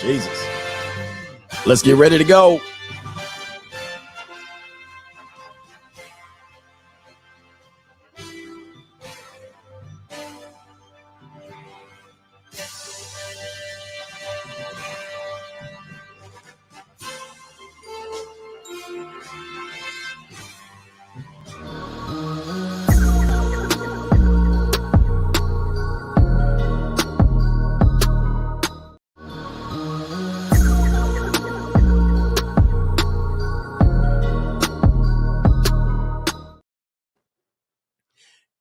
Jesus. Let's get ready to go.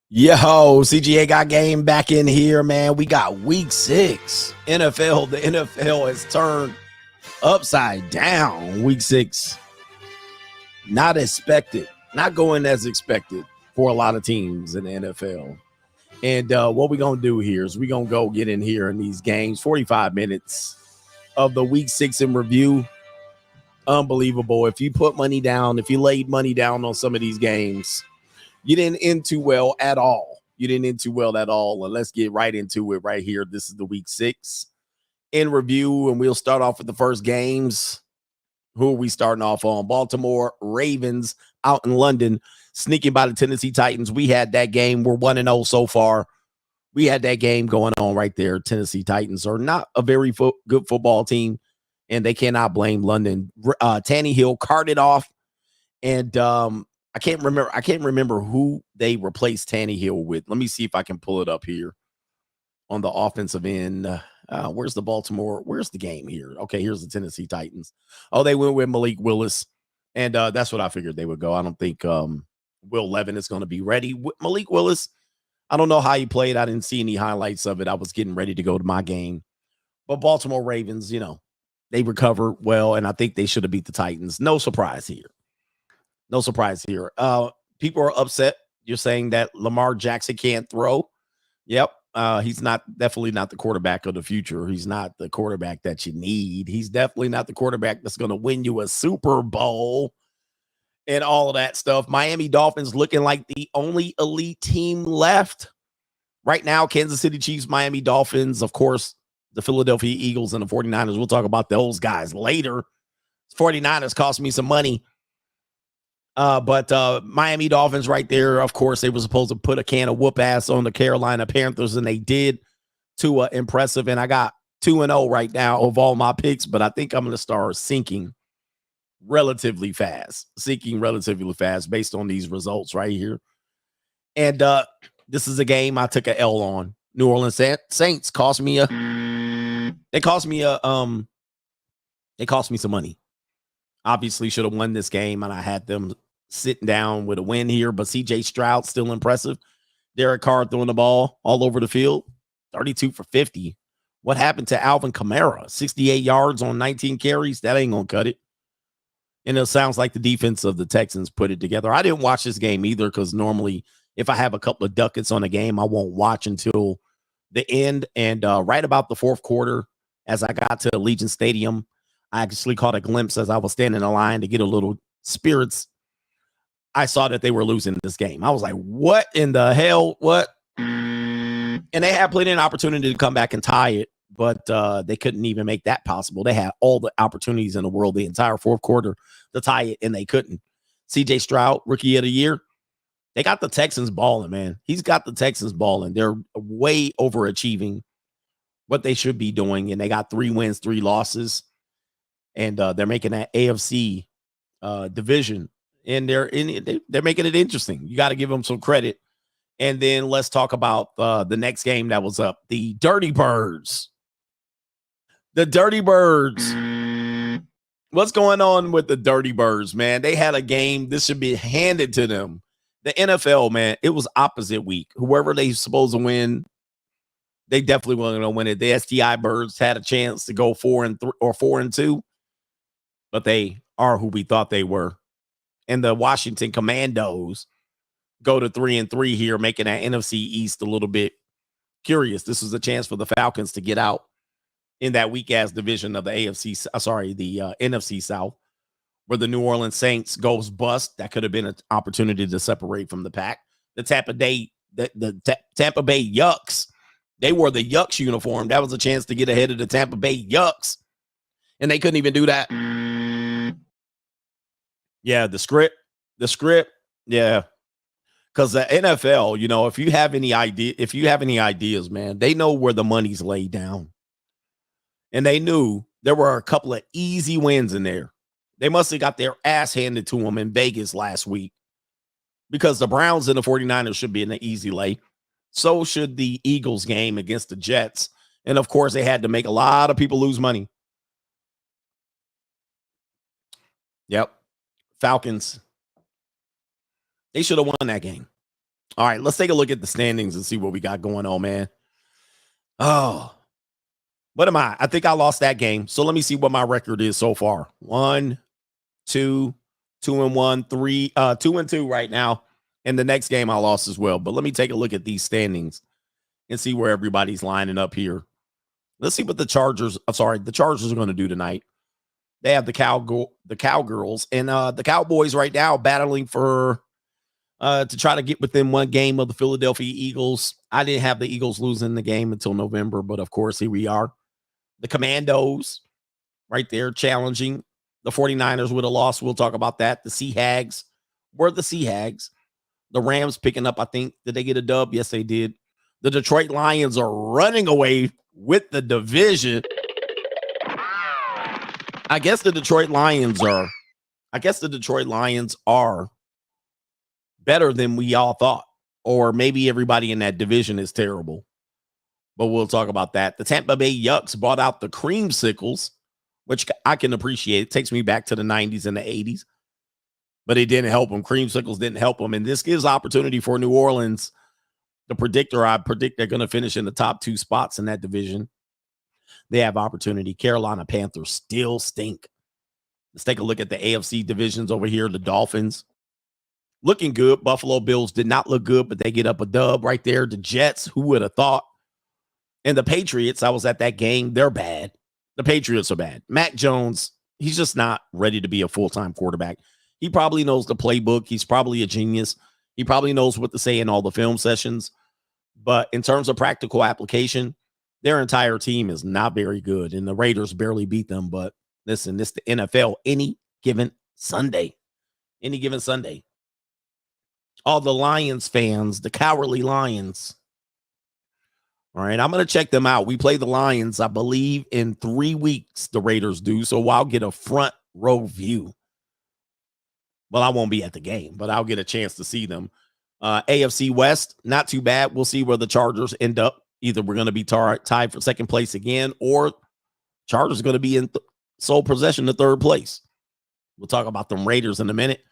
Yo, CGA got game back in here, man. We got week 6 NFL. The NFL has turned upside down. Week 6, not expected, not going as expected for a lot of teams in the NFL. And what we're going to do here is we're going to go get in here in these games, 45 minutes of the week 6 in review. Unbelievable. If you put money down, if you laid money down on some of these games, you didn't end too well at all. And let's get right into it right here. This is the week 6 in review, and we'll start off with the first games. Who are we starting off on? Baltimore Ravens out in London, sneaking by the Tennessee Titans. We had that game. We're 1-0 so far. We had that game going on right there. Tennessee Titans are not a very good football team, and they cannot blame London. Tannehill carted off, and I can't remember who they replaced Tannehill with. Let me see if I can pull it up here on the offensive end. Where's the game here? Okay, here's the Tennessee Titans. Oh, they went with Malik Willis, and that's what I figured they would go. I don't think Will Levin is going to be ready. Malik Willis, I don't know how he played. I didn't see any highlights of it. I was getting ready to go to my game. But Baltimore Ravens, they recovered well, and I think they should have beat the Titans. No surprise here. People are upset. You're saying that Lamar Jackson can't throw. Yep. He's definitely not the quarterback of the future. He's not the quarterback that you need. He's definitely not the quarterback that's going to win you a Super Bowl and all of that stuff. Miami Dolphins looking like the only elite team left right now. Kansas City Chiefs, Miami Dolphins, of course, the Philadelphia Eagles and the 49ers. We'll talk about those guys later. 49ers cost me some money. But Miami Dolphins right there, of course, they were supposed to put a can of whoop ass on the Carolina Panthers, and they did to impressive. And I got 2-0 right now of all my picks, but I think I'm going to start sinking relatively fast based on these results right here. And this is a game I took a L on. New Orleans Saints cost me some money. Obviously should have won this game, and I had them sitting down with a win here, but CJ Stroud still impressive. Derek Carr throwing the ball all over the field, 32 for 50. What happened to Alvin Kamara? 68 yards on 19 carries. That ain't going to cut it. And it sounds like the defense of the Texans put it together. I didn't watch this game either because normally if I have a couple of ducats on a game, I won't watch until the end. And right about the fourth quarter, as I got to Allegiant Stadium, I actually caught a glimpse as I was standing in line to get a little spirits. I saw that they were losing this game. I was like, what in the hell? What? And they had plenty of opportunity to come back and tie it, but they couldn't even make that possible. They had all the opportunities in the world, the entire fourth quarter to tie it, and they couldn't. CJ Stroud, rookie of the year. They got the Texans balling, man. He's got the Texans balling. They're way overachieving what they should be doing, and they got 3 wins, 3 losses. And they're making that AFC division, and they're making it interesting. You got to give them some credit. And then let's talk about the next game that was up. The Dirty Birds. The Dirty Birds. What's going on with the Dirty Birds, man? They had a game. This should be handed to them. The NFL, man, it was opposite week. Whoever they supposed to win, they definitely weren't going to win it. The STI Birds had a chance to go 4-3 or 4-2. But they are who we thought they were. And the Washington Commandos go to 3-3 here, making that NFC East a little bit curious. This was a chance for the Falcons to get out in that weak-ass division of the NFC South, where the New Orleans Saints goes bust. That could have been an opportunity to separate from the pack. The Tampa Bay Yucks, they wore the Yucks uniform. That was a chance to get ahead of the Tampa Bay Yucks. And they couldn't even do that. Yeah, the script. Yeah. Because the NFL, if you have any ideas, man, they know where the money's laid down. And they knew there were a couple of easy wins in there. They must have got their ass handed to them in Vegas last week because the Browns and the 49ers should be in the easy lay. So should the Eagles game against the Jets. And of course, they had to make a lot of people lose money. Yep. Falcons. They should have won that game. All right, let's take a look at the standings and see what we got going on, man. Oh, what am I? I think I lost that game. So let me see what my record is so far. 1, 2, 2-1, 3, 2-2 right now. And the next game I lost as well. But let me take a look at these standings and see where everybody's lining up here. Let's see what the Chargers are going to do tonight. They have the Cowgirls and the Cowboys right now battling for to try to get within one game of the Philadelphia Eagles. I didn't have the Eagles losing the game until November, but of course, here we are. The Commandos right there challenging the 49ers with a loss. We'll talk about that. The Sea Hags were the Sea Hags. The Rams picking up, I think. Did they get a dub? Yes, they did. The Detroit Lions are running away with the division. I guess the Detroit Lions are better than we all thought. Or maybe everybody in that division is terrible. But we'll talk about that. The Tampa Bay Yucks bought out the Creamsicles, which I can appreciate. It takes me back to the 90s and the 80s. But it didn't help them. Creamsicles didn't help them. And this gives opportunity for New Orleans. I predict they're going to finish in the top 2 spots in that division. They have opportunity. Carolina Panthers still stink. Let's take a look at the AFC divisions over here. The Dolphins looking good. Buffalo Bills did not look good, but they get up a dub right there. The Jets, who would have thought? And the Patriots, I was at that game. They're bad. The Patriots are bad. Mac Jones, he's just not ready to be a full-time quarterback. He probably knows the playbook. He's probably a genius. He probably knows what to say in all the film sessions. But in terms of practical application, their entire team is not very good. And the Raiders barely beat them. But listen, this is the NFL any given Sunday. Any given Sunday. All the Lions fans, the cowardly Lions. All right, I'm going to check them out. We play the Lions, I believe, in 3 weeks, the Raiders do. So I'll get a front row view. Well, I won't be at the game, but I'll get a chance to see them. AFC West, not too bad. We'll see where the Chargers end up. Either we're going to be tied for second place again, or Chargers are going to be in sole possession of third place. We'll talk about them Raiders in a minute.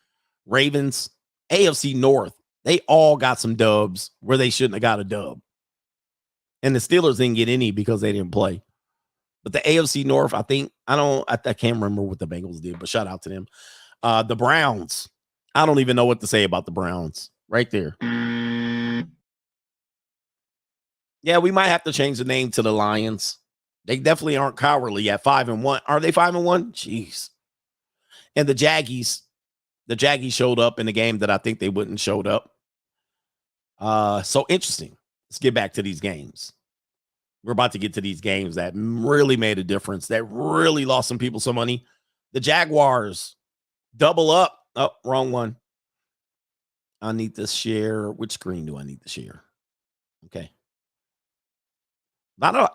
Ravens, AFC North, they all got some dubs where they shouldn't have got a dub. And the Steelers didn't get any because they didn't play. But the AFC North, I can't remember what the Bengals did, but shout out to them. The Browns, I don't even know what to say about the Browns. Right there. Yeah, we might have to change the name to the Lions. They definitely aren't cowardly at 5-1. Are they 5-1? Jeez. And the Jaggies showed up in the game that I think they wouldn't showed up. So interesting. Let's get back to these games. We're about to get to these games that really made a difference, that really lost some people some money. The Jaguars double up. Oh, wrong one. I need to share. Which screen do I need to share? Okay.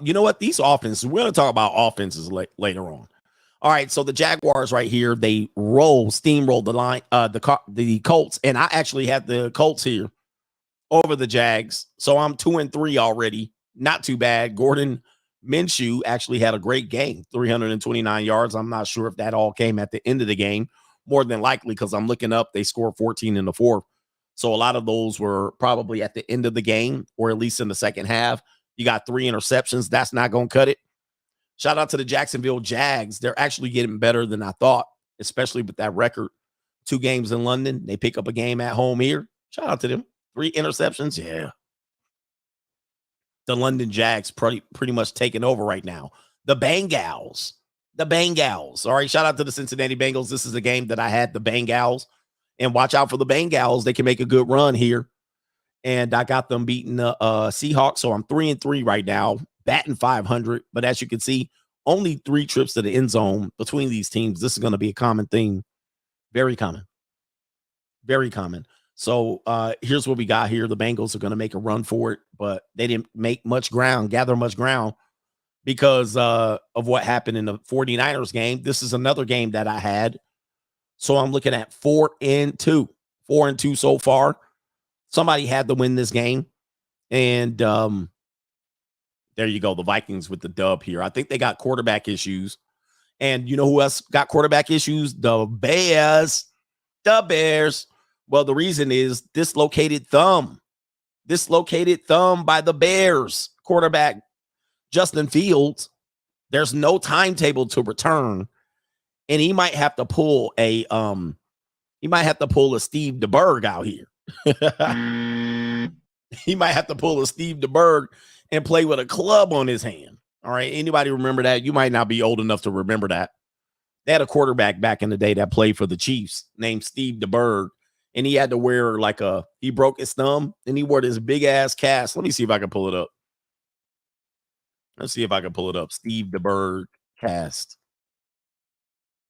You know what? These offenses, we're going to talk about offenses later on. All right. So the Jaguars right here, they steamrolled the line, the Colts. And I actually had the Colts here over the Jags. So I'm 2-3 already. Not too bad. Gordon Minshew actually had a great game, 329 yards. I'm not sure if that all came at the end of the game. More than likely, because I'm looking up, they scored 14 in the fourth. So a lot of those were probably at the end of the game, or at least in the second half. You got 3 interceptions. That's not going to cut it. Shout out to the Jacksonville Jags. They're actually getting better than I thought, especially with that record. 2 games in London. They pick up a game at home here. Shout out to them. 3 interceptions. Yeah. The London Jags pretty much taking over right now. The Bengals. All right. Shout out to the Cincinnati Bengals. This is a game that I had the Bengals. And watch out for the Bengals. They can make a good run here. And I got them beating the Seahawks. So I'm 3-3 right now, batting 500. But as you can see, Only 3 trips to the end zone between these teams. This is going to be a common thing. Very common. Very common. So here's what we got here. The Bengals are going to make a run for it, but they didn't make much ground, gather much ground because of what happened in the 49ers game. This is another game that I had. So I'm looking at 4-2. 4-2 so far. Somebody had to win this game. And there you go. The Vikings with the dub here. I think they got quarterback issues. And you know who else got quarterback issues? The Bears. The Bears. Well, the reason is dislocated thumb. Dislocated thumb by the Bears. Quarterback Justin Fields. There's no timetable to return. And he might have to pull a Steve DeBerg out here. He might have to pull a Steve DeBerg and play with a club on his hand. All right. Anybody remember that? You might not be old enough to remember that. They had a quarterback back in the day that played for the Chiefs named Steve DeBerg. And he had to wear he broke his thumb and he wore this big ass cast. Let me see if I can pull it up. Let's see if I can pull it up. Steve DeBerg cast.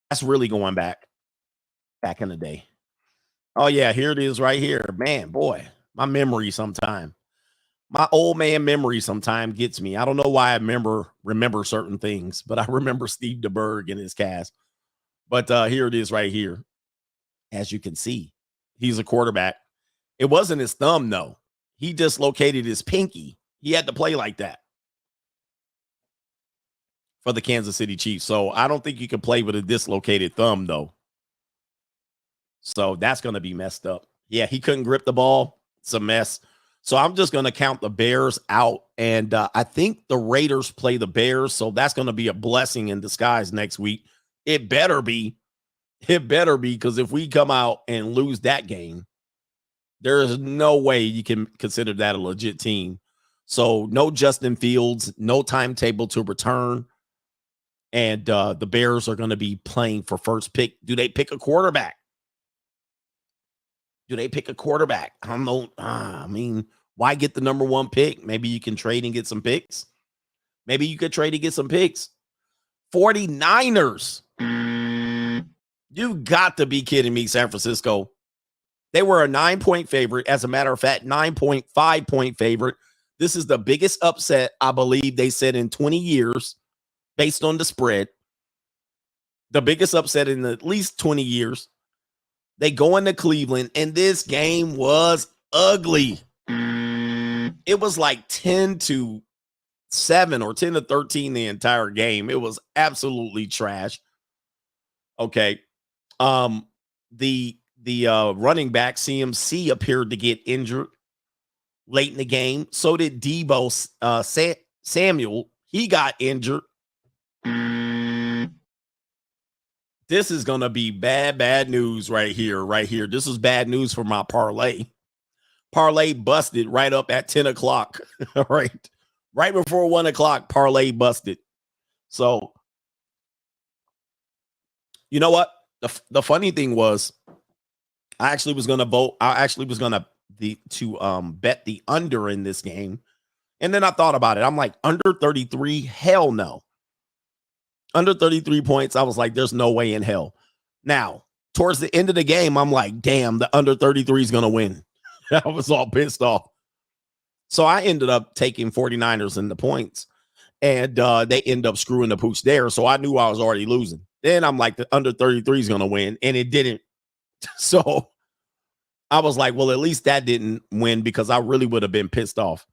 That's really going back in the day. Oh, yeah, here it is right here. Man, boy, my memory sometime. My old man memory sometime gets me. I don't know why I remember certain things, but I remember Steve DeBerg and his cast. But here it is right here. As you can see, he's a quarterback. It wasn't his thumb, though. He dislocated his pinky. He had to play like that for the Kansas City Chiefs. So I don't think you can play with a dislocated thumb, though. So that's going to be messed up. Yeah, he couldn't grip the ball. It's a mess. So I'm just going to count the Bears out. And I think the Raiders play the Bears. So that's going to be a blessing in disguise next week. It better be. It better be, because if we come out and lose that game, there is no way you can consider that a legit team. So no Justin Fields, no timetable to return. And the Bears are going to be playing for first pick. Do they pick a quarterback? I don't know. I mean, why get the number 1 pick? Maybe you can trade and get some picks. 49ers. You got to be kidding me, San Francisco. They were a 9-point favorite. As a matter of fact, 9.5-point favorite. This is the biggest upset, I believe they said, in 20 years based on the spread. The biggest upset in at least 20 years. They go into Cleveland, and this game was ugly. It was like 10-7 or 10-13 the entire game. It was absolutely trash. Okay. The running back CMC appeared to get injured late in the game. So did Debo Samuel. He got injured. This is going to be bad news right here. This is bad news for my parlay. Parlay busted right up at 10 o'clock. All right. Right before 1 o'clock, parlay busted. So, you know what? The funny thing was, I actually was going to vote. I actually was going to bet the under in this game. And then I thought about it. I'm like, under 33? Hell no. Under 33 points, I was like, there's no way in hell. Now, towards the end of the game, I'm like, damn, the under 33 is going to win. I was all pissed off. So I ended up taking 49ers in the points, and they end up screwing the pooch there. So I knew I was already losing. Then I'm like, the under 33 is going to win, and it didn't. So I was like, well, at least that didn't win, because I really would have been pissed off.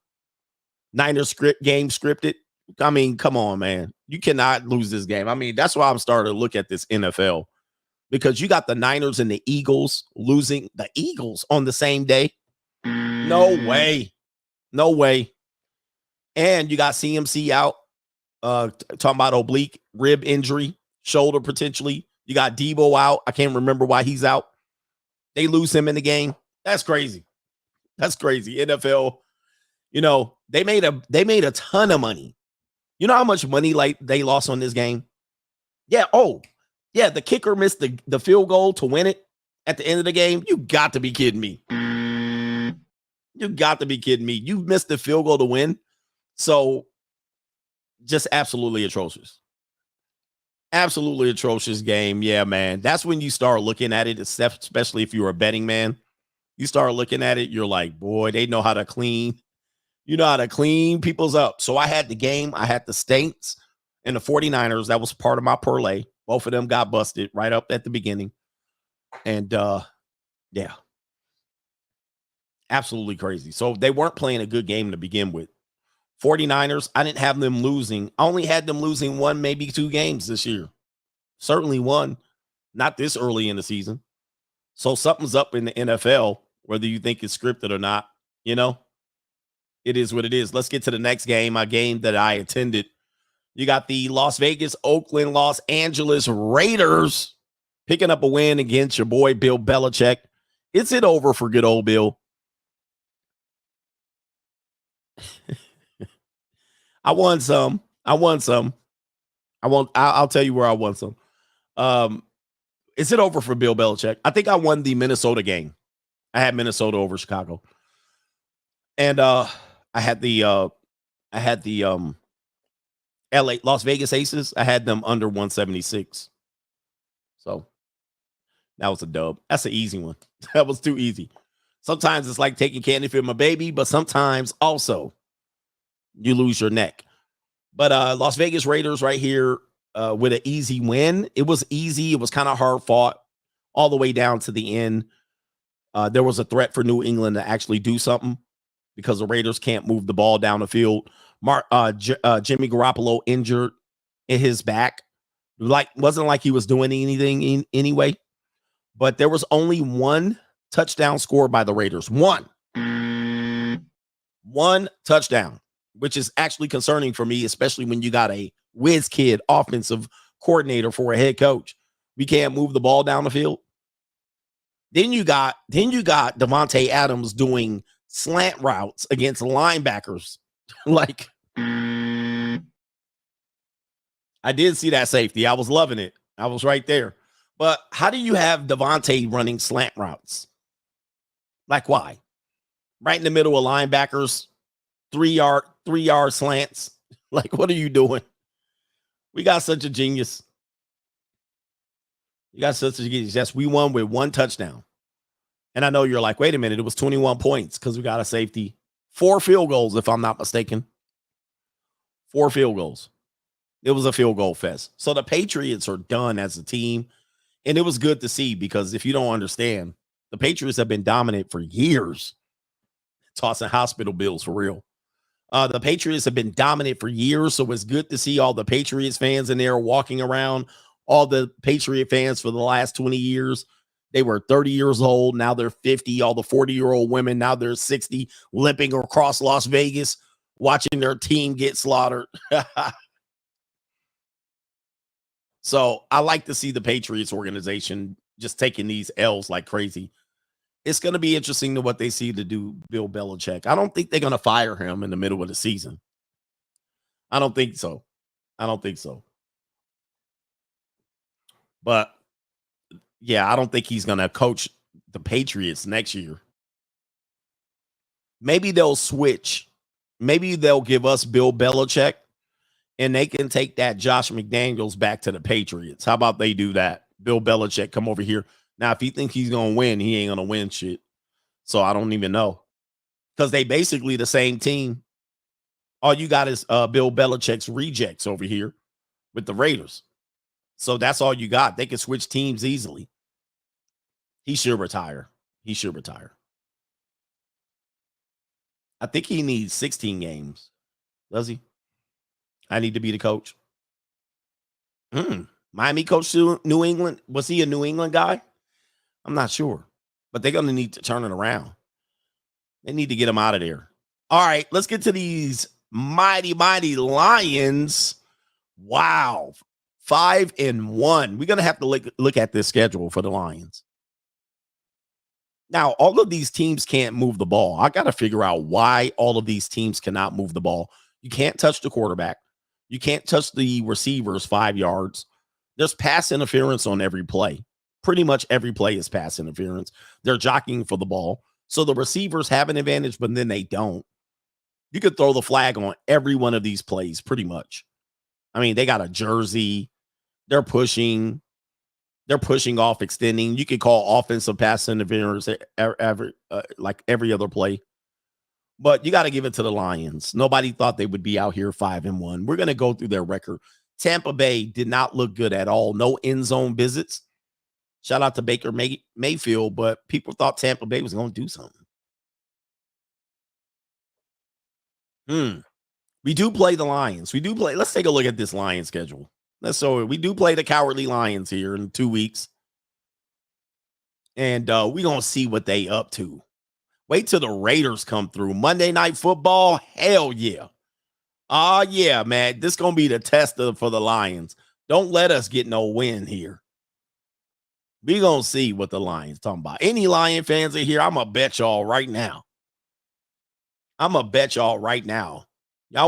Niners game scripted. I mean, come on, man. You cannot lose this game. I mean, that's why I'm starting to look at this NFL, because you got the Niners and the Eagles losing the Eagles on the same day. No way. No way. And you got CMC out, talking about oblique rib injury, shoulder potentially. You got Debo out. I can't remember why he's out. They lose him in the game. That's crazy. That's crazy. NFL, you know, they made a ton of money. You know how much money like they lost on this game? Yeah. Oh, yeah. The kicker missed the field goal to win it at the end of the game. You got to be kidding me. You got to be kidding me. You missed the field goal to win. So just absolutely atrocious. Absolutely atrocious game. Yeah, man. That's when you start looking at it, especially if you're a betting man. You start looking at it, you're like, boy, they know how to clean. You know how to clean people's up. So I had the game, I had the Saints and the 49ers. That was part of my parlay. Both of them got busted right up at the beginning. And yeah, absolutely crazy. So they weren't playing a good game to begin with. 49ers, I didn't have them losing. I only had them losing one, maybe two games this year. Certainly one, not this early in the season. So something's up in the NFL, whether you think it's scripted or not. You know, it is what it is. Let's get to the next game, a game that I attended. You got the Las Vegas, Oakland, Los Angeles Raiders picking up a win against your boy Bill Belichick. Is it over for good old Bill? I won some. I'll tell you where I won some. Is it over for Bill Belichick? I think I won the Minnesota game. I had Minnesota over Chicago. And I had the LA Las Vegas Aces. I had them under 176. So that was a dub. That's an easy one. That was too easy. Sometimes it's like taking candy from a baby, but sometimes also you lose your neck. But Las Vegas Raiders right here with an easy win. It was easy. It was kind of hard fought all the way down to the end. There was a threat for New England to actually do something because the Raiders can't move the ball down the field. Jimmy Garoppolo injured in his back. Wasn't like he was doing anything anyway. But there was only one touchdown scored by the Raiders. One touchdown, which is actually concerning for me, especially when you got a whiz kid offensive coordinator for a head coach. We can't move the ball down the field. Then you got Devontae Adams doing slant routes against linebackers. Like, I did see that safety. I was loving it. I was right there. But how do you have Devontae running slant routes? Like, why? Right in the middle of linebackers, 3-yard slants. Like, what are you doing? We got such a genius. You got such a genius. Yes, we won with one touchdown. And I know you're like, wait a minute, it was 21 points because we got a safety. 4 field goals, if I'm not mistaken. 4 field goals. It was a field goal fest. So the Patriots are done as a team. And it was good to see because if you don't understand, the Patriots have been dominant for years. Tossing hospital bills for real. The Patriots have been dominant for years. So it's good to see all the Patriots fans in there walking around. All the Patriot fans for the last 20 years. They were 30 years old. Now they're 50. All the 40-year-old women, now they're 60, limping across Las Vegas, watching their team get slaughtered. So I like to see the Patriots organization just taking these L's like crazy. It's going to be interesting to what they see to do Bill Belichick. I don't think they're going to fire him in the middle of the season. I don't think so. But yeah, I don't think he's going to coach the Patriots next year. Maybe they'll switch. Maybe they'll give us Bill Belichick and they can take that Josh McDaniels back to the Patriots. How about they do that? Bill Belichick come over here. Now, if he thinks he's going to win, he ain't going to win shit. So I don't even know. Because they basically the same team. All you got is Bill Belichick's rejects over here with the Raiders. So that's all you got. They can switch teams easily. He should retire. I think he needs 16 games. Does he? I need to be the coach. Miami coach to New England. Was he a New England guy? I'm not sure. But they're going to need to turn it around. They need to get him out of there. All right, let's get to these mighty Lions. Wow. 5-1. We're going to have to look at this schedule for the Lions. Now, all of these teams can't move the ball. I got to figure out why all of these teams cannot move the ball. You can't touch the quarterback. You can't touch the receivers 5 yards. There's pass interference on every play. Pretty much every play is pass interference. They're jockeying for the ball. So the receivers have an advantage, but then they don't. You could throw the flag on every one of these plays pretty much. I mean, they got a jersey. They're pushing. They're pushing off, extending. You could call offensive pass interference like every other play. But you got to give it to the Lions. Nobody thought they would be out here 5-1. We're going to go through their record. Tampa Bay did not look good at all. No end zone visits. Shout out to Baker Mayfield, but people thought Tampa Bay was going to do something. We do play the Lions. We do play. Let's take a look at this Lions schedule. We do play the Cowardly Lions here in 2 weeks. And we're going to see what they up to. Wait till the Raiders come through. Monday Night Football, hell yeah. Yeah, man. This is going to be the test for the Lions. Don't let us get no win here. We're going to see what the Lions talking about. Any Lion fans are here, I'm going to bet y'all right now. Y'all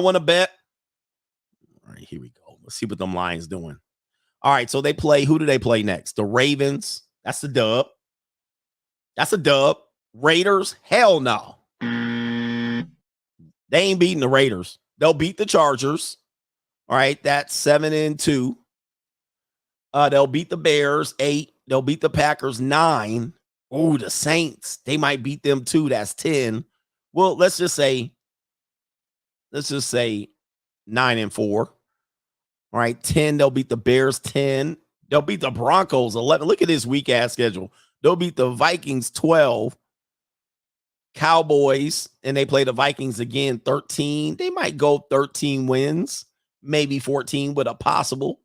want to bet? All right, here we go. Let's see what them Lions doing. All right, so they play. Who do they play next? The Ravens. That's a dub. Raiders. Hell no. They ain't beating the Raiders. They'll beat the Chargers. All right, that's 7-2. They'll beat the Bears 8. They'll beat the Packers 9. Oh, the Saints. They might beat them too. That's 10. Well, let's just say 9-4. All right, 10. They'll beat the Bears 10. They'll beat the Broncos 11. Look at this weak ass schedule. They'll beat the Vikings 12. Cowboys, and they play the Vikings again 13. They might go 13 wins, maybe 14 with a possible.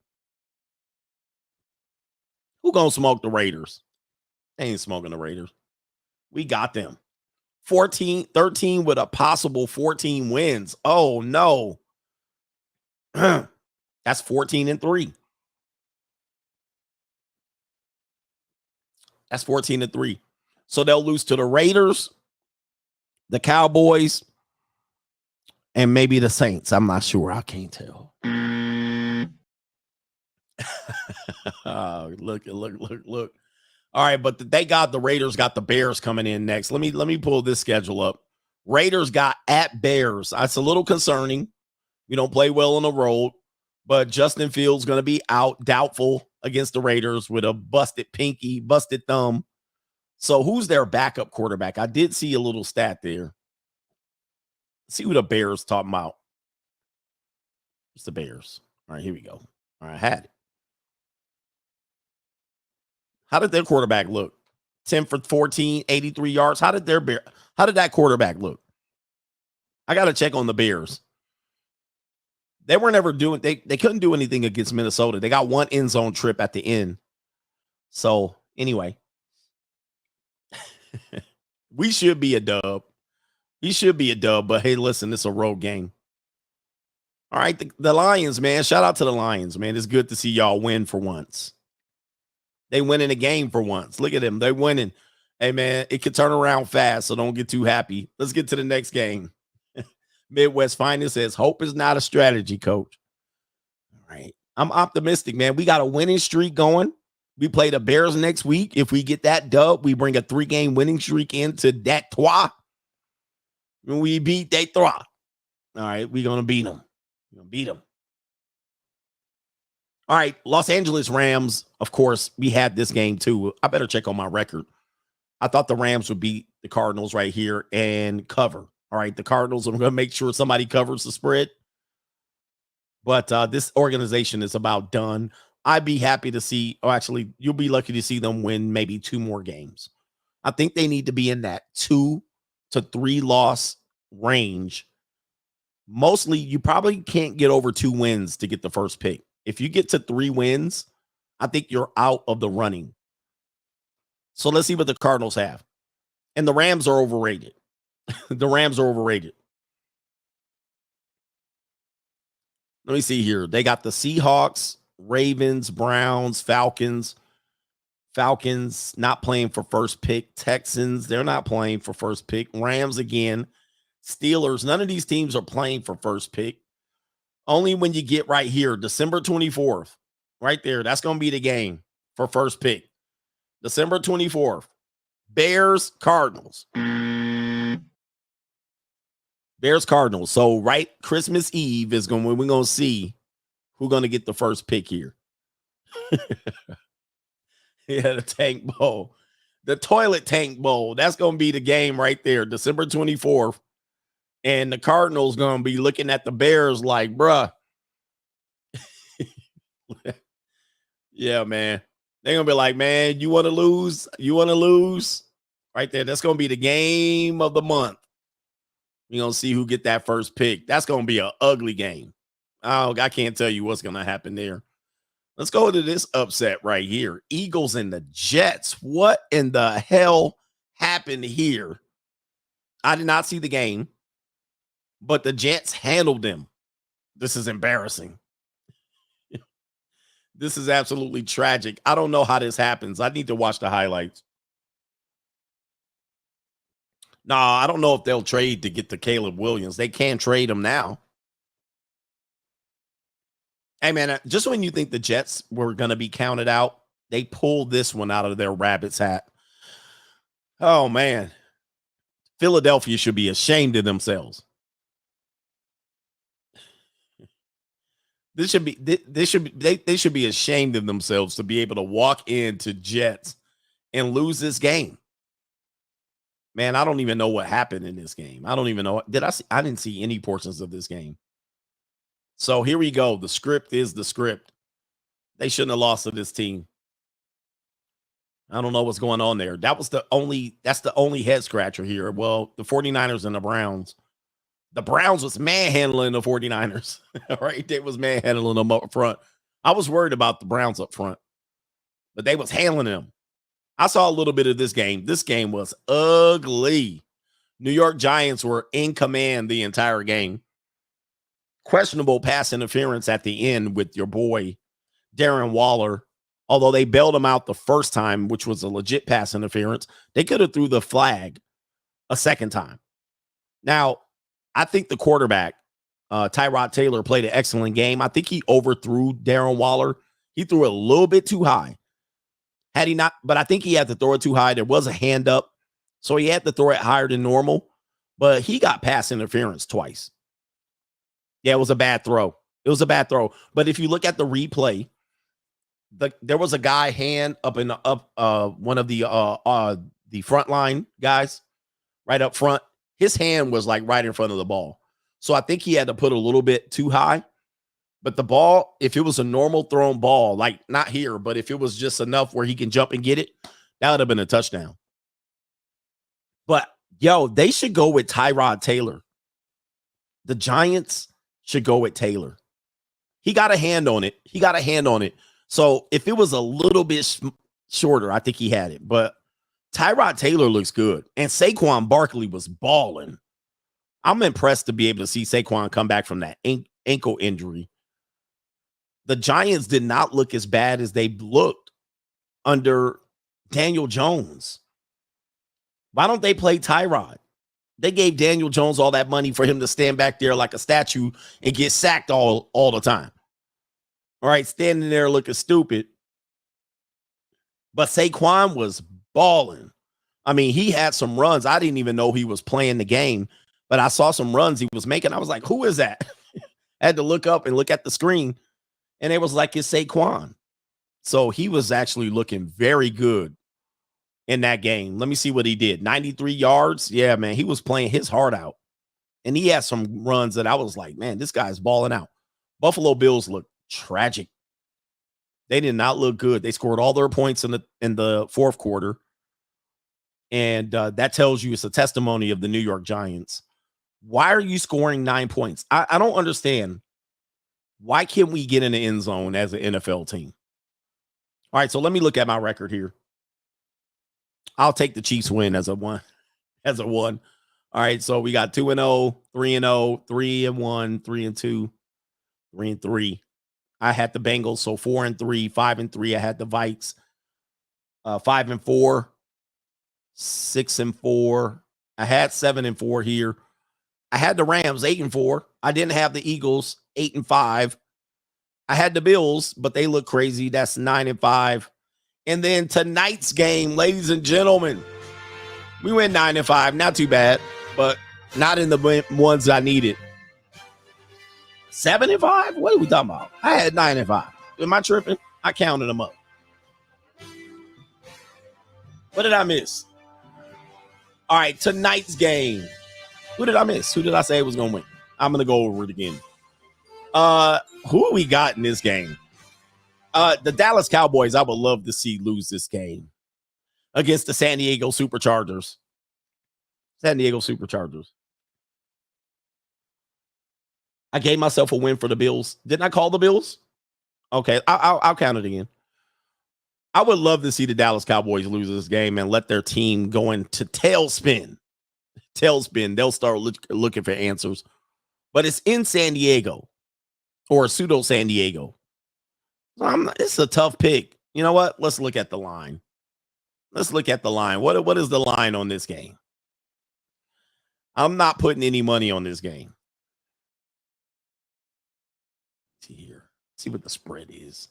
Who gonna smoke the Raiders? They ain't smoking the Raiders. We got them. 13 with a possible 14 wins. Oh no. That's 14-3. That's 14-3. So they'll lose to the Raiders, the Cowboys, and maybe the Saints. I'm not sure. I can't tell. Look. All right, but the Raiders got the Bears coming in next. Let me pull this schedule up. Raiders got at Bears. That's a little concerning. We don't play well on the road, but Justin Fields going to be out, doubtful against the Raiders with a busted pinky, busted thumb. So who's their backup quarterback? I did see a little stat there. Let's see who the Bears talking about. It's the Bears. All right, here we go. All right, I had it. How did their quarterback look? 10 for 14, 83 yards. How did that quarterback look? I got to check on the Bears. They weren't ever doing, they couldn't do anything against Minnesota. They got one end zone trip at the end. So anyway, we should be a dub. But hey, listen, it's a road game. All right, the Lions, man. Shout out to the Lions, man. It's good to see y'all win for once. They win in a game for once. Look at them. They're winning. Hey, man, it could turn around fast, so don't get too happy. Let's get to the next game. Midwest Finest says, hope is not a strategy, coach. All right. I'm optimistic, man. We got a winning streak going. We play the Bears next week. If we get that dub, we bring a 3-game winning streak into that trois. When we beat that trois. All right, we're going to beat them. All right, Los Angeles Rams, of course, we had this game too. I better check on my record. I thought the Rams would beat the Cardinals right here and cover. All right, the Cardinals, I'm going to make sure somebody covers the spread. But this organization is about done. I'd be happy to see, actually, you'll be lucky to see them win maybe 2 more games. I think they need to be in that 2 to 3 loss range. Mostly, you probably can't get over 2 wins to get the first pick. If you get to 3 wins, I think you're out of the running. So let's see what the Cardinals have. And the Rams are overrated. The Rams are overrated. Let me see here. They got the Seahawks, Ravens, Browns, Falcons. Falcons not playing for first pick. Texans, they're not playing for first pick. Rams again. Steelers, none of these teams are playing for first pick. Only when you get right here, December 24th, right there. That's going to be the game for first pick. December 24th, Bears, Cardinals. Bears, Cardinals. So right Christmas Eve is when we're going to see who's going to get the first pick here. Yeah, the tank bowl. The toilet tank bowl. That's going to be the game right there, December 24th. And the Cardinals going to be looking at the Bears like, bruh. Yeah, man. They're going to be like, man, you want to lose? You want to lose? Right there. That's going to be the game of the month. We're going to see who get that first pick. That's going to be an ugly game. Oh, I can't tell you what's going to happen there. Let's go to this upset right here. Eagles and the Jets. What in the hell happened here? I did not see the game, but the Jets handled them. This is embarrassing. This is absolutely tragic. I don't know how this happens. I need to watch the highlights. Nah, I don't know if they'll trade to get the Caleb Williams. They can trade him now. Hey, man, just when you think the Jets were going to be counted out, they pulled this one out of their rabbit's hat. Oh, man. Philadelphia should be ashamed of themselves. They should be ashamed of themselves to be able to walk into Jets and lose this game. Man, I don't even know what happened in this game. I don't even know. I didn't see any portions of this game. So here we go. The script is the script. They shouldn't have lost to this team. I don't know what's going on there. That's the only head scratcher here. Well, the 49ers and the Browns. The Browns was manhandling the 49ers. Right? They was manhandling them up front. I was worried about the Browns up front, but they was handling them. I saw a little bit of this game. This game was ugly. New York Giants were in command the entire game. Questionable pass interference at the end with your boy, Darren Waller. Although they bailed him out the first time, which was a legit pass interference, they could have threw the flag a second time. Now, I think the quarterback, Tyrod Taylor, played an excellent game. I think he overthrew Darren Waller. He threw it a little bit too high. Had he not, but I think he had to throw it too high. There was a hand up, so he had to throw it higher than normal. But he got pass interference twice. Yeah, it was a bad throw. It was a bad throw. But if you look at the replay, there was a guy hand up in one of the front line guys right up front. His hand was like right in front of the ball. So I think he had to put a little bit too high. But the ball, if it was a normal thrown ball, like not here, but if it was just enough where he can jump and get it, that would have been a touchdown. But, yo, they should go with Tyrod Taylor. The Giants should go with Taylor. He got a hand on it. So if it was a little bit shorter, I think he had it. But Tyrod Taylor looks good. And Saquon Barkley was balling. I'm impressed to be able to see Saquon come back from that ankle injury. The Giants did not look as bad as they looked under Daniel Jones. Why don't they play Tyrod? They gave Daniel Jones all that money for him to stand back there like a statue and get sacked all the time. All right, standing there looking stupid. But Saquon was balling. I mean, he had some runs. I didn't even know he was playing the game, but I saw some runs he was making. I was like, who is that? I had to look up and look at the screen, and it was like it's Saquon. So he was actually looking very good in that game. Let me see what he did. 93 yards. Yeah, man, he was playing his heart out. And he had some runs that I was like, man, this guy's balling out. Buffalo Bills look tragic. They did not look good. They scored all their points in the fourth quarter. And that tells you it's a testimony of the New York Giants. Why are you scoring 9 points? I don't understand. Why can't we get in the end zone as an NFL team? All right, so let me look at my record here. I'll take the Chiefs win as a one. All right, so we got 2-0, 3-0, 3-1, 3-2, 3-3. I had the Bengals, so 4-3, 5-3. I had the Vikes, 5-4, 6-4. I had 7-4 here. I had the Rams 8-4. I didn't have the Eagles 8-5. I had the Bills, but they look crazy. That's 9-5. And then tonight's game, ladies and gentlemen, we went 9-5. Not too bad, but not in the ones I needed. 7-5? What are we talking about? I had 9-5. Am I tripping? I counted them up. What did I miss? All right, tonight's game. Who did I miss? Who did I say was going to win? I'm going to go over it again. Who we got in this game? The Dallas Cowboys, I would love to see lose this game against the San Diego Superchargers. San Diego Superchargers. I gave myself a win for the Bills. Didn't I call the Bills? Okay, I'll count it again. I would love to see the Dallas Cowboys lose this game and let their team go into tailspin. Tailspin. They'll start looking for answers. But it's in San Diego or pseudo San Diego. It's a tough pick. You know what? Let's look at the line. Let's look at the line. What is the line on this game? I'm not putting any money on this game. Let's see here. See what the spread is.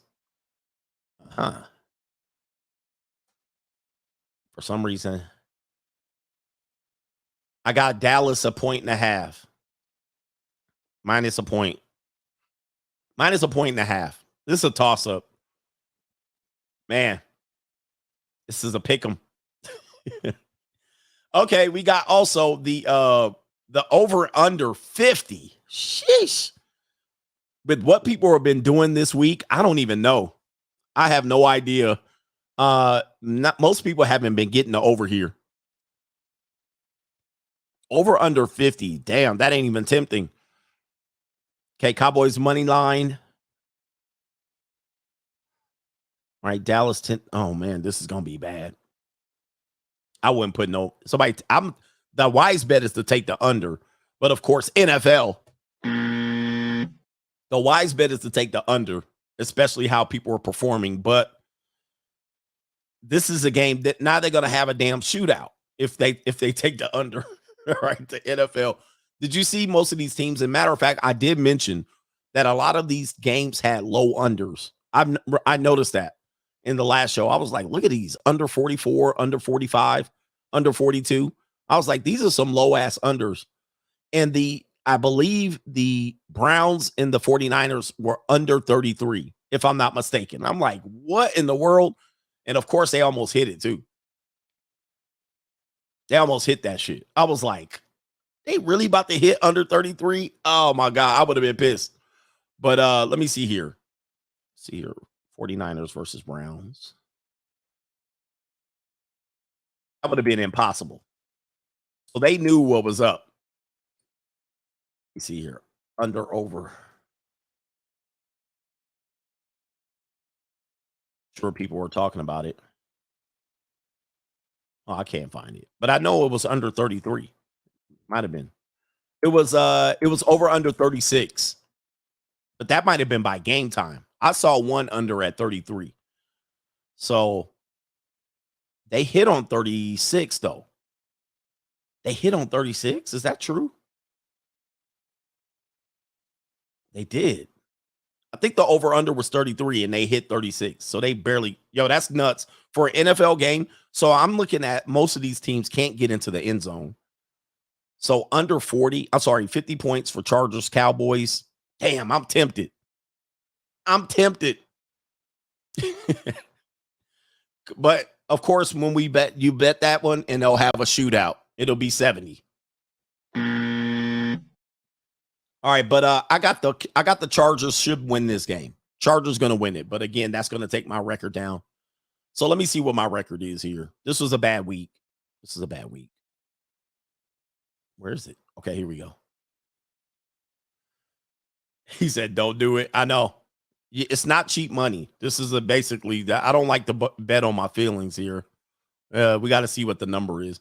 For some reason, I got Dallas 1.5. Minus a point. Minus 1.5. This is a toss-up. Man, this is a pick 'em. Okay, we got also the over under 50. Sheesh. With what people have been doing this week, I don't even know. I have no idea. Most people haven't been getting the over here. Over under 50. Damn, that ain't even tempting. Okay, Cowboys money line. All right, Dallas 10. Oh man, this is gonna be bad. I wouldn't put no somebody. The wise bet is to take the under, but of course, NFL. The wise bet is to take the under, especially how people are performing. But this is a game that now they're gonna have a damn shootout if they take the under. Right, the NFL. Did you see most of these teams? As a matter of fact, I did mention that a lot of these games had low unders. I noticed that in the last show. I was like, look at these under 44, under 45, under 42. I was like, these are some low ass unders. And I believe the Browns and the 49ers were under 33, if I'm not mistaken. I'm like, what in the world? And of course, they almost hit it too. They almost hit that shit. I was like, they really about to hit under 33? Oh my God, I would have been pissed. But let me see here. 49ers versus Browns. That would have been impossible. So they knew what was up. Let me see here. Under, over. Sure, people were talking about it. Oh, I can't find it. But I know it was under 33. Might have been. It was over under 36. But that might have been by game time. I saw one under at 33. So they hit on 36, though. They hit on 36? Is that true? They did. I think the over-under was 33, and they hit 36. So they barely... Yo, that's nuts for an NFL game. So I'm looking at most of these teams can't get into the end zone. So under 40... I'm sorry, 50 points for Chargers, Cowboys. Damn, I'm tempted. I'm tempted. But, of course, when we bet, you bet that one, and they'll have a shootout. It'll be 70. All right, but I got the Chargers should win this game. Chargers going to win it, but again, that's going to take my record down. So let me see what my record is here. This was a bad week. This is a bad week. Where is it? Okay, here we go. He said, "Don't do it." I know it's not cheap money. This is basically that. I don't like to bet on my feelings here. We got to see what the number is.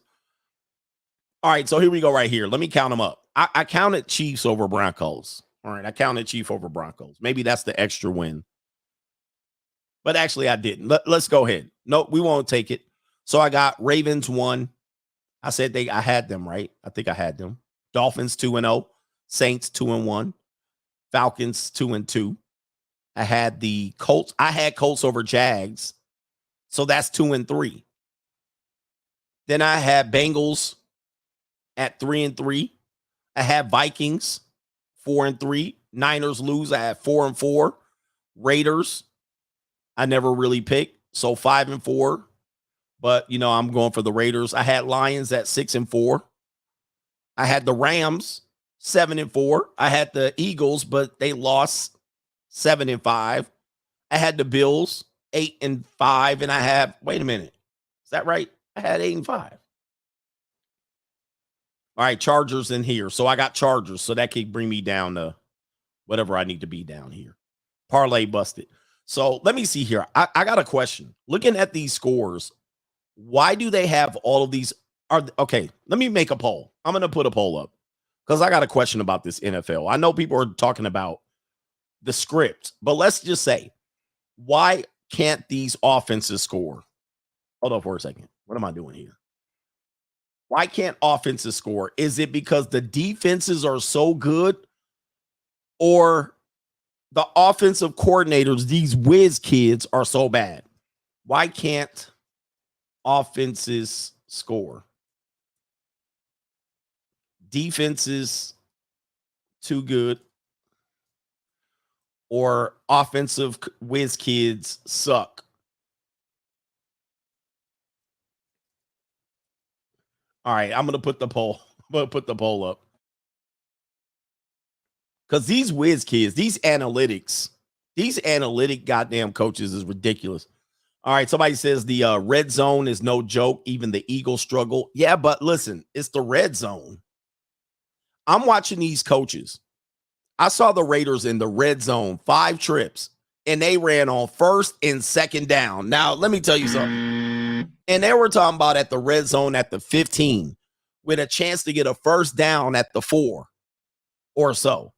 All right, so here we go right here. Let me count them up. I counted Chiefs over Broncos. All right, I counted Chiefs over Broncos. Maybe that's the extra win. But actually, I didn't. Let's go ahead. No, we won't take it. So I got Ravens 1. I said I had them, right? I think I had them. Dolphins 2-0. Saints 2-1. Falcons 2-2. I had the Colts. I had Colts over Jags. So that's 2-3. Then I had Bengals at 3-3. I had Vikings 4-3. Niners lose. I had 4-4. Raiders I never really picked. So 5-4. But I'm going for the Raiders. I had Lions at 6-4. I had the Rams 7-4. I had the Eagles, but they lost 7-5. I had the Bills 8-5, and I have. Wait a minute, is that right? I had 8-5. All right, Chargers in here, so I got Chargers, so that could bring me down to whatever I need to be down here. Parlay busted. So let me see here. I got a question. Looking at these scores, why do they have all of these? Okay, let me make a poll. I'm going to put a poll up because I got a question about this NFL. I know people are talking about the script, but let's just say, why can't these offenses score? Hold on for a second. What am I doing here? Why can't offenses score? Is it because the defenses are so good, or the offensive coordinators, these whiz kids, are so bad? Why can't offenses score? Defenses too good, or offensive whiz kids suck? All right, I'm gonna put the poll. I'm gonna put the poll up because these whiz kids, these analytic goddamn coaches is ridiculous. All right, somebody says the red zone is no joke. Even the Eagles struggle. Yeah, but listen, it's the red zone. I'm watching these coaches. I saw the Raiders in the red zone 5 trips, and they ran on first and second down. Now, let me tell you something. And they were talking about at the red zone at the 15 with a chance to get a first down at the 4 or so.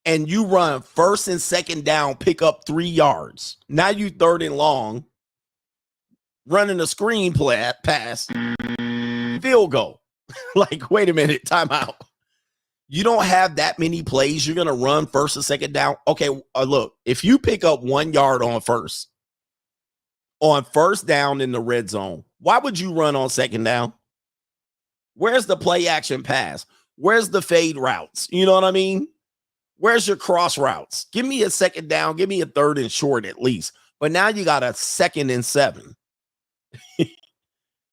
And you run first and second down, pick up 3 yards. Now you third and long, running a screen pass, field goal. Like, wait a minute, timeout. You don't have that many plays. You're going to run first and second down. Okay, look, if you pick up 1 yard on first down in the red zone, why would you run on second down? Where's the play action pass? Where's the fade routes? You know what I mean? Where's your cross routes? Give me a second down. Give me a third and short at least. But now you got a 2nd and 7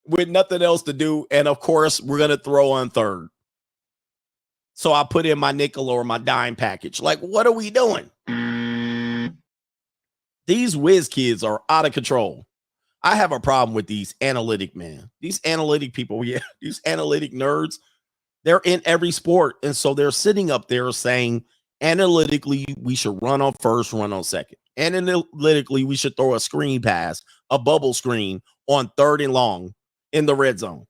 with nothing else to do. And of course, we're going to throw on third. So I put in my nickel or my dime package. Like, what are we doing? These whiz kids are out of control. I have a problem with these analytic men. These analytic people, these analytic nerds, they're in every sport. And so they're sitting up there saying, analytically, we should run on first, run on second. Analytically, we should throw a screen pass, a bubble screen on third and long in the red zone.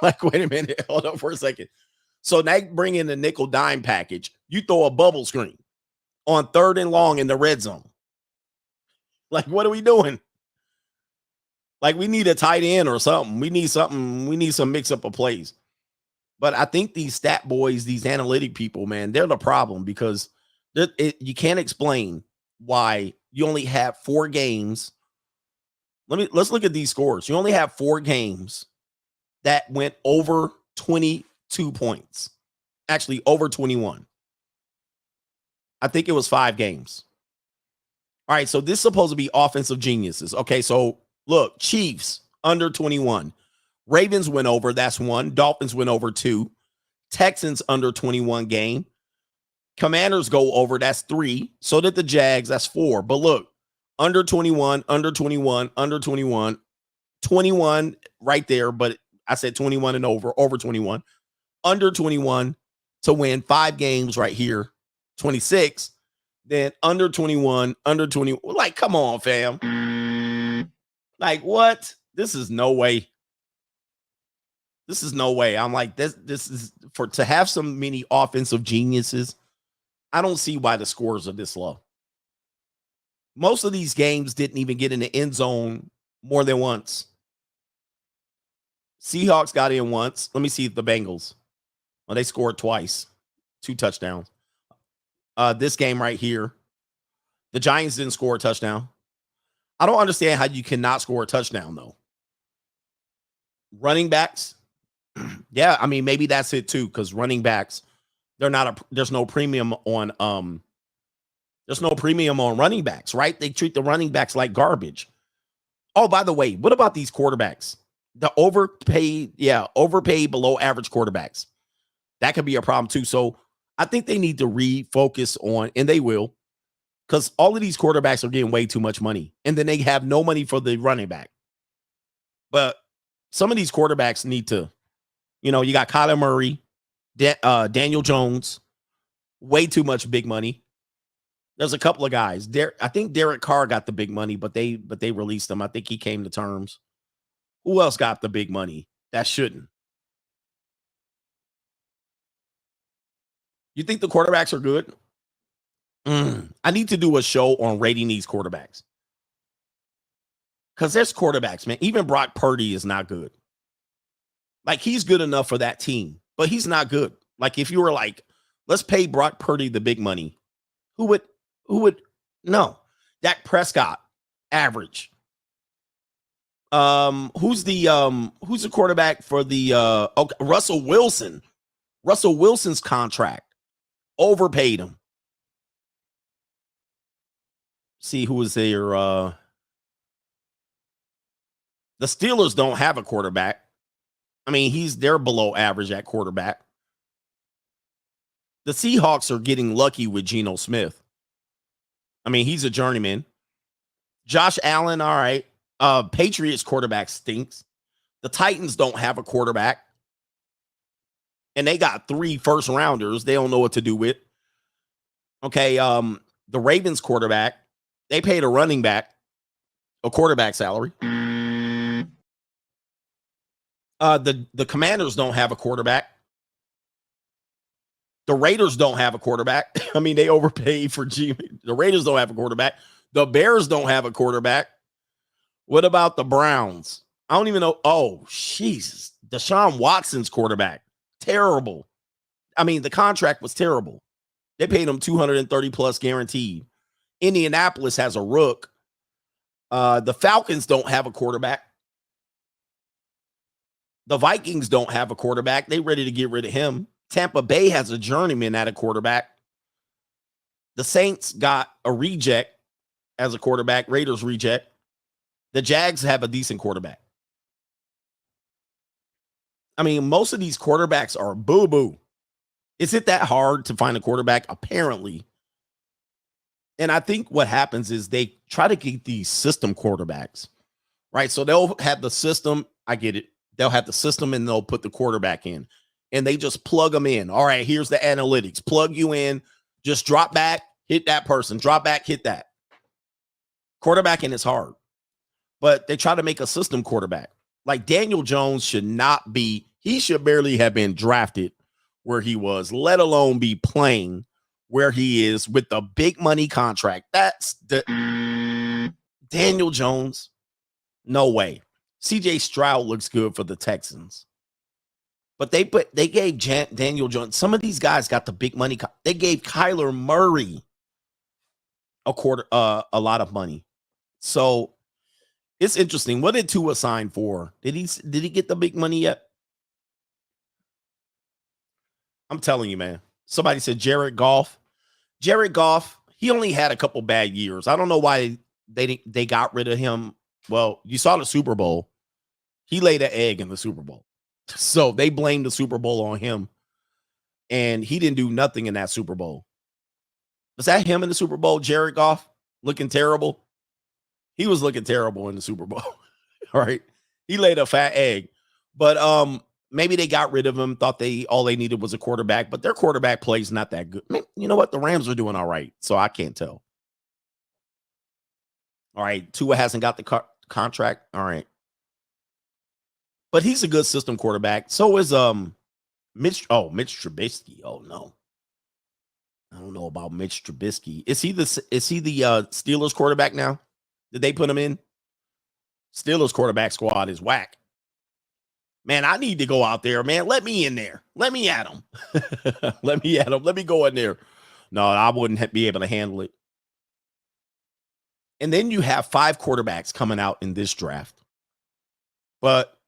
Like, wait a minute. Hold on for a second. So now bring in the nickel dime package. You throw a bubble screen on third and long in the red zone. Like, what are we doing? Like, we need a tight end or something. We need something. We need some mix up of plays. But I think these stat boys, these analytic people, man, they're the problem because you can't explain why you only have 4 games. Let's look at these scores. You only have 4 games that went over 22 points. Actually, over 21. I think it was 5 games. All right, so this is supposed to be offensive geniuses. Okay, so look, Chiefs under 21. Ravens went over, that's 1. Dolphins went over 2. Texans under 21 game. Commanders go over, that's 3. So did the Jags, that's 4. But look, under 21, under 21, under 21, 21 right there, but I said 21 and over 21. Under 21 to win 5 games right here, 26. Then under 21, under 20. Like, come on, fam. Like, what? This is no way. This is no way. I'm like, this is to have so many offensive geniuses. I don't see why the scores are this low. Most of these games didn't even get in the end zone more than once. Seahawks got in once. Let me see the Bengals. Well, they scored twice. 2 touchdowns. This game right here, the Giants didn't score a touchdown. I don't understand how you cannot score a touchdown, though. Running backs, yeah, I mean, maybe that's it too, because running backs, there's no premium on There's no premium on running backs, right? They treat the running backs like garbage. Oh, by the way, what about these quarterbacks? The overpaid below average quarterbacks. That could be a problem too. So I think they need to refocus on, and they will, because all of these quarterbacks are getting way too much money. And then they have no money for the running back. But some of these quarterbacks need to, you got Kyler Murray, Daniel Jones, way too much big money. There's a couple of guys. I think Derek Carr got the big money, but they released him. I think he came to terms. Who else got the big money? That shouldn't. You think the quarterbacks are good? I need to do a show on rating these quarterbacks. Because there's quarterbacks, man. Even Brock Purdy is not good. Like, he's good enough for that team, but he's not good. Like, if you were like, let's pay Brock Purdy the big money, who would no? Dak Prescott, average. Who's the quarterback for the Russell Wilson? Russell Wilson's contract. Overpaid him. See who is there. The Steelers don't have a quarterback. I mean, they're below average at quarterback. The Seahawks are getting lucky with Geno Smith. I mean, he's a journeyman. Josh Allen, all right. Patriots quarterback stinks. The Titans don't have a quarterback. And they got 3 first rounders. They don't know what to do with. Okay, the Ravens quarterback, they paid a running back a quarterback salary. The Commanders don't have a quarterback. The Raiders don't have a quarterback. I mean, they overpaid for G. The Raiders don't have a quarterback. The Bears don't have a quarterback. What about the Browns? I don't even know. Oh, Jesus. Deshaun Watson's quarterback. Terrible. I mean, the contract was terrible. They paid him $230 plus guaranteed. Indianapolis has a rook. The Falcons don't have a quarterback. The Vikings don't have a quarterback. They ready to get rid of him. Tampa Bay has a journeyman at a quarterback. The Saints got a reject as a quarterback. Raiders reject. The Jags have a decent quarterback. I mean, most of these quarterbacks are boo-boo. Is it that hard to find a quarterback? Apparently. And I think what happens is they try to get these system quarterbacks, right? So they'll have the system. I get it. They'll have the system and they'll put the quarterback in. And they just plug them in. All right, here's the analytics. Plug you in. Just drop back, hit that person. Drop back, hit that. Quarterbacking is hard. But they try to make a system quarterback. Like Daniel Jones should not be. He should barely have been drafted where he was, let alone be playing where he is with the big money contract. That's the Daniel Jones. No way. CJ Stroud looks good for the Texans. But they gave Daniel Jones. Some of these guys got the big money. They gave Kyler Murray a lot of money. So it's interesting. What did Tua sign for? Did he get the big money yet? I'm telling you, man. Somebody said Jared Goff. Jared Goff, he only had a couple bad years. I don't know why they got rid of him. Well, you saw the Super Bowl. He laid an egg in the Super Bowl. So they blamed the Super Bowl on him. And he didn't do nothing in that Super Bowl. Was that him in the Super Bowl, Jared Goff? Looking terrible? He was looking terrible in the Super Bowl. All right. He laid a fat egg. But maybe they got rid of him, thought all they needed was a quarterback, but their quarterback play is not that good. I mean, you know what? The Rams are doing all right, so I can't tell. All right. Tua hasn't got the contract. All right. But he's a good system quarterback. So is Mitch Trubisky. Oh no. I don't know about Mitch Trubisky. Is he the Steelers quarterback now? Did they put him in? Steelers quarterback squad is whack. Man, I need to go out there, man. Let me in there. Let me at him. Let me at him. Let me go in there. No, I wouldn't be able to handle it. And then you have 5 quarterbacks coming out in this draft. But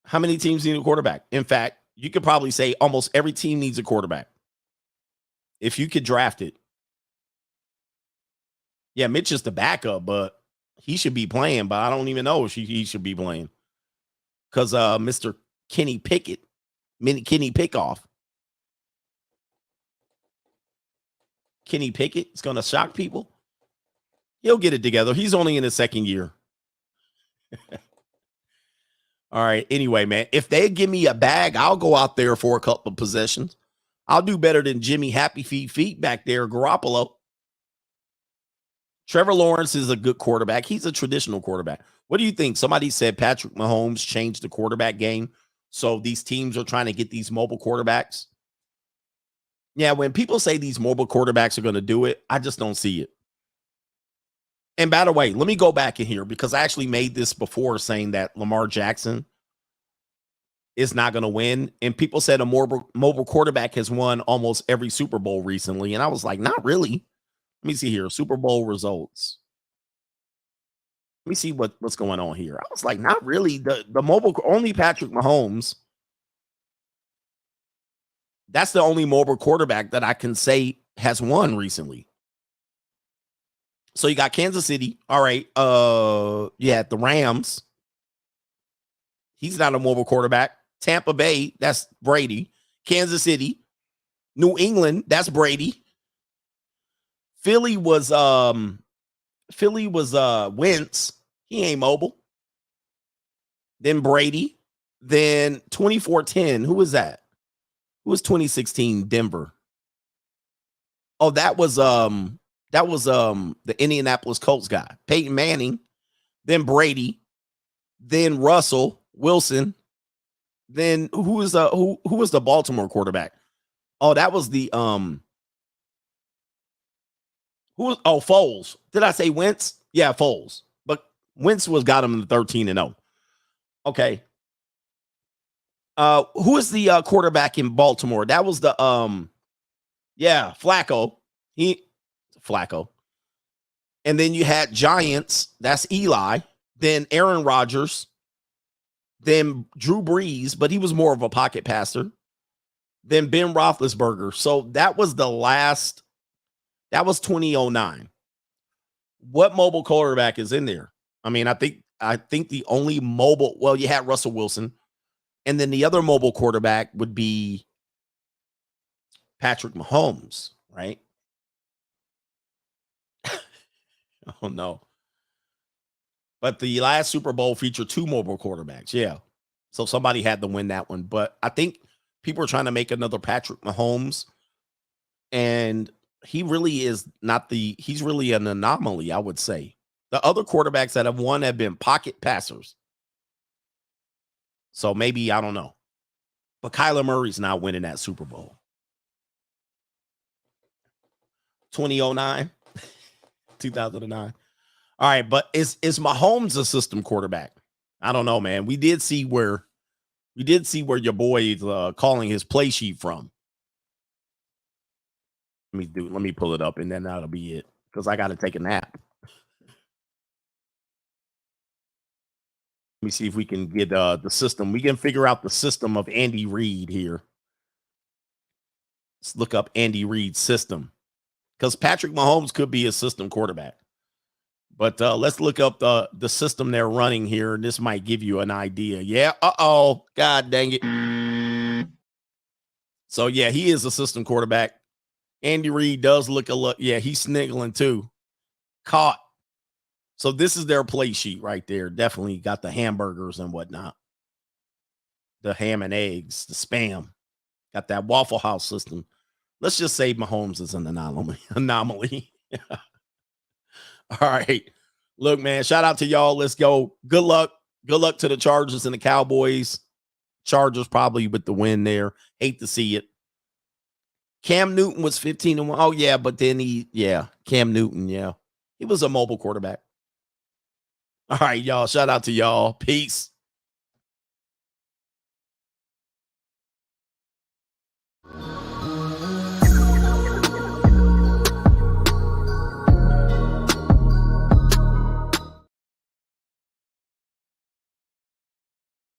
how many teams need a quarterback? In fact, you could probably say almost every team needs a quarterback. If you could draft it. Yeah, Mitch is the backup, but he should be playing, but I don't even know if he should be playing. Because Mr. Kenny Pickett, Kenny Pickoff. Kenny Pickett is going to shock people. He'll get it together. He's only in his second year. All right. Anyway, man, if they give me a bag, I'll go out there for a couple of possessions. I'll do better than Jimmy Happy Feet back there, Garoppolo. Trevor Lawrence is a good quarterback. He's a traditional quarterback. What do you think? Somebody said Patrick Mahomes changed the quarterback game. So these teams are trying to get these mobile quarterbacks. Yeah, when people say these mobile quarterbacks are going to do it, I just don't see it. And by the way, let me go back in here because I actually made this before saying that Lamar Jackson is not going to win. And people said a mobile quarterback has won almost every Super Bowl recently. And I was like, not really. Let me see here. Super Bowl results. Let me see what's going on here. I was like, not really. The mobile, only Patrick Mahomes. That's the only mobile quarterback that I can say has won recently. So you got Kansas City. All right. Yeah, the Rams. He's not a mobile quarterback. Tampa Bay, that's Brady. Kansas City. New England, that's Brady. Philly was Wentz. He ain't mobile. Then Brady. Then 24-10. Who was that? Who was 2016 Denver? Oh, that was the Indianapolis Colts guy. Peyton Manning, then Brady, then Russell Wilson, then who was the Baltimore quarterback? Oh, that was the Foles. Did I say Wentz? Yeah, Foles. But Wentz got him in the 13-0. Okay. Who is the quarterback in Baltimore? That was the Flacco. Flacco. And then you had Giants, that's Eli, then Aaron Rodgers, then Drew Brees, but he was more of a pocket passer, then Ben Roethlisberger. So that was the last, that was 2009. What mobile quarterback is in there? I mean, I think the only mobile, well, you had Russell Wilson, and then the other mobile quarterback would be Patrick Mahomes, right? Oh, no. But the last Super Bowl featured two mobile quarterbacks. Yeah. So somebody had to win that one. But I think people are trying to make another Patrick Mahomes. And he really is he's really an anomaly, I would say. The other quarterbacks that have won have been pocket passers. So maybe, I don't know. But Kyler Murray's not winning that Super Bowl. 2009. 2009. All right, but is Mahomes a system quarterback? I don't know, man. We did see where your boy is calling his play sheet from. Let me pull it up, and then that'll be it because I got to take a nap. Let me see if we can get the system. We can figure out the system of Andy Reid here. Let's look up Andy Reid's system because Patrick Mahomes could be a system quarterback. But let's look up the system they're running here. This might give you an idea. Yeah. Uh-oh. God dang it. So, yeah, he is a system quarterback. Andy Reid does look a lot. Yeah, he's sniggling too. Caught. So this is their play sheet right there. Definitely got the hamburgers and whatnot. The ham and eggs, the Spam. Got that Waffle House system. Let's just say Mahomes is an anomaly. All right. Look, man, shout out to y'all. Let's go. Good luck. Good luck to the Chargers and the Cowboys. Chargers probably with the win there. Hate to see it. Cam Newton was 15-1. Oh, yeah, but then Cam Newton, yeah. He was a mobile quarterback. All right, y'all. Shout out to y'all. Peace.